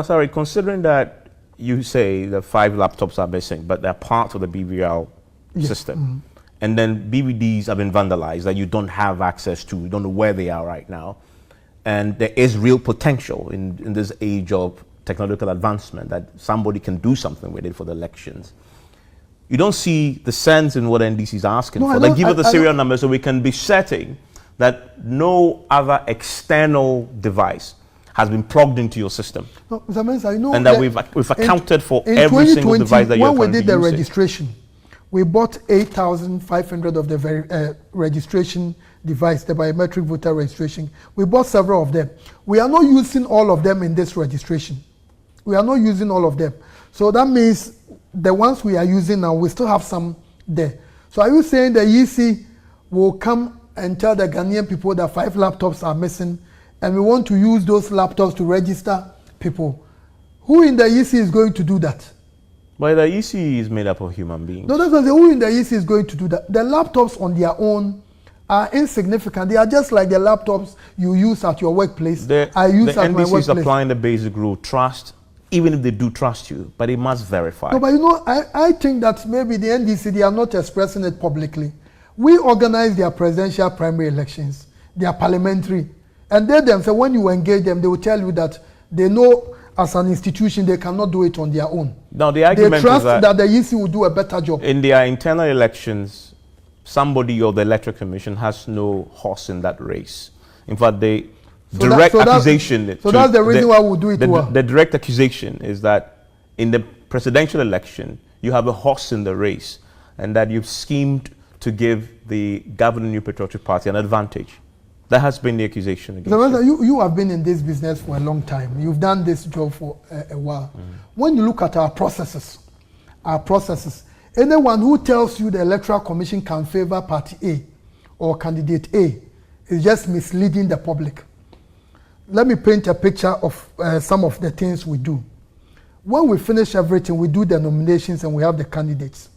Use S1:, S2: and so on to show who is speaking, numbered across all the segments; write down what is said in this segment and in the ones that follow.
S1: Sorry, considering that you say the 5 laptops are missing, but they're part of the BVR system, and then BVDs have been vandalized that you don't have access to, you don't know where they are right now, and there is real potential in this age of technological advancement that somebody can do something with it for the elections. You don't see the sense in what NDC is asking for. They give us the serial number so we can be certain that no other external device has been plugged into your system.
S2: No, Mr. Mensa, I know,
S1: and that we've accounted for every single device that you're
S2: when we did the
S1: using.
S2: registration, we bought 8,500 of the registration device, the biometric voter registration. We bought several of them. We are not using all of them in this registration. We are not using all of them. So that means the ones we are using now, we still have some there. So are you saying the EC will come and tell the Ghanaian people that 5 laptops are missing, and we want to use those laptops to register people? Who in the EC is going to do that?
S1: But the EC is made up of human beings.
S2: No, that's what I say. Who in the EC is going to do that? The laptops on their own are insignificant. They are just like the laptops you use at your workplace. I use at my workplace.
S1: The NDC is applying the basic rule, trust, even if they do trust you, but they must verify.
S2: No, but you know, I think that maybe the NDC, they are not expressing it publicly. We organize their presidential primary elections, their parliamentary, and they themselves, when you engage them, they will tell you that they know as an institution they cannot do it on their own.
S1: Now the argument
S2: they trust
S1: is
S2: that the EC will do a better job.
S1: In their internal elections, somebody or the Electoral Commission has no horse in that race. In fact, they direct accusation.
S2: So that's the reason why we'll do it well.
S1: The direct accusation is that in the presidential election, you have a horse in the race, and that you've schemed to give the governing New Patriotic Party an advantage. That has been the accusation against
S2: you have been in this business for a long time. You've done this job for a while. When you look at our processes, anyone who tells you the Electoral Commission can favor Party A or candidate A is just misleading the public. Let me paint a picture of some of the things we do. When we finish everything, we do the nominations and we have the candidates.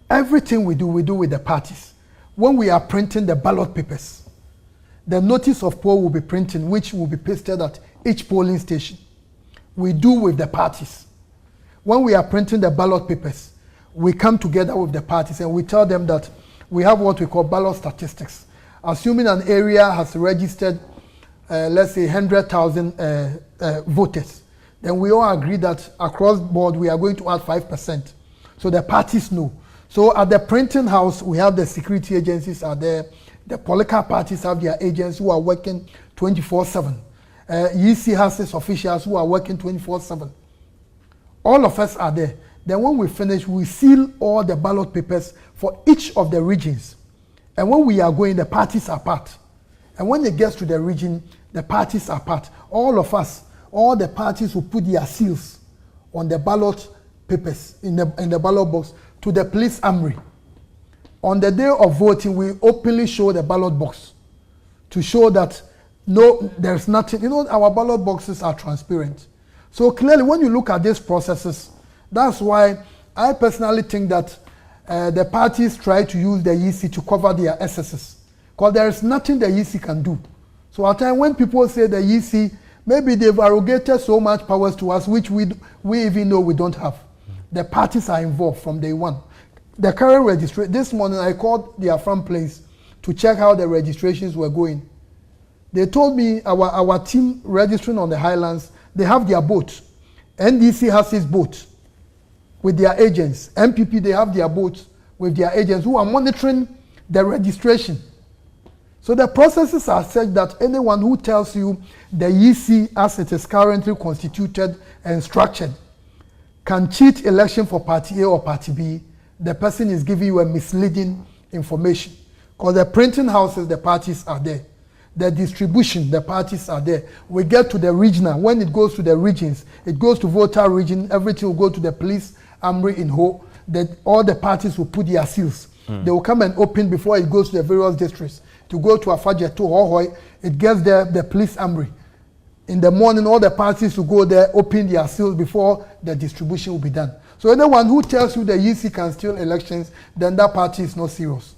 S2: Everything we do with the parties. When we are printing the ballot papers, the notice of poll will be printed, which will be pasted at each polling station. We do with the parties. When we are printing the ballot papers, we come together with the parties and we tell them that we have what we call ballot statistics. Assuming an area has registered, let's say 100,000 voters, then we all agree that across the board we are going to add 5%. So the parties know. So at the printing house, we have the security agencies are there. The political parties have their agents who are working 24/7. EC has its officials who are working 24/7. All of us are there. Then when we finish, we seal all the ballot papers for each of the regions. And when we are going, the parties are part. And when it gets to the region, the parties are part. All of us, all the parties will put their seals on the ballot papers in the ballot box to the police armory. On the day of voting, we openly show the ballot box to show that no, there's nothing. You know, our ballot boxes are transparent. So clearly, when you look at these processes, that's why I personally think that the parties try to use the EC to cover their excesses, because there is nothing the EC can do. So at times when people say the EC, maybe they've arrogated so much powers to us, which we even know we don't have. The parties are involved from day one. The current registration, this morning I called their front place to check how the registrations were going. They told me our team registering on the Highlands, they have their boat. NDC has its boat with their agents. MPP, they have their boats with their agents who are monitoring the registration. So the processes are such that anyone who tells you the EC as it is currently constituted and structured can cheat election for Party A or Party B, the person is giving you a misleading information. Because the printing houses, the parties are there. The distribution, the parties are there. We get to the regional. When it goes to the regions, it goes to voter region, everything will go to the police armory in Ho. All the parties will put their seals. They will come and open before it goes to the various districts. To go to Afaje, to Hohoi, it gets there, the police armory. In the morning, all the parties will go there, open their seals before the distribution will be done. So anyone who tells you the EC can steal elections, then that party is not serious.